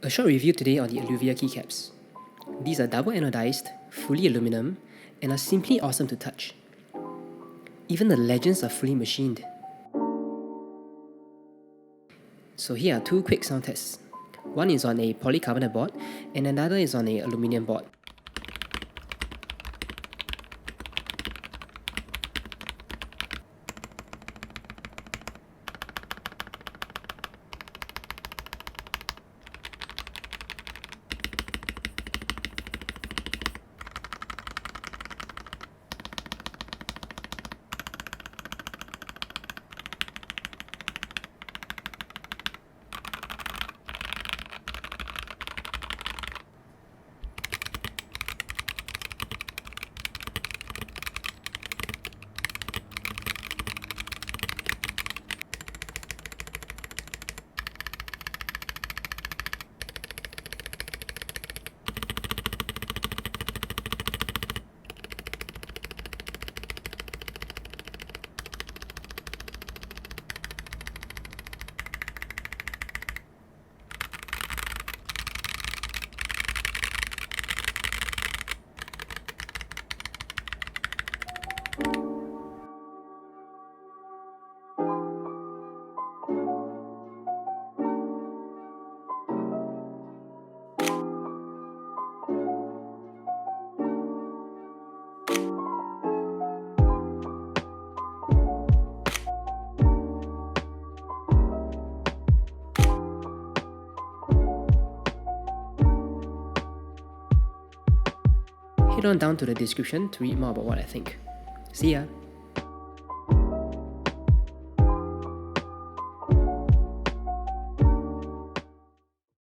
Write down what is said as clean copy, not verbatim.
A short review today on the Aluvia keycaps. These are double anodized, fully aluminum, and are simply awesome to touch. Even the legends are fully machined. So here are two quick sound tests. One is on a polycarbonate board and another is on a aluminium board. Head on down to the description to read more about what I think. See ya!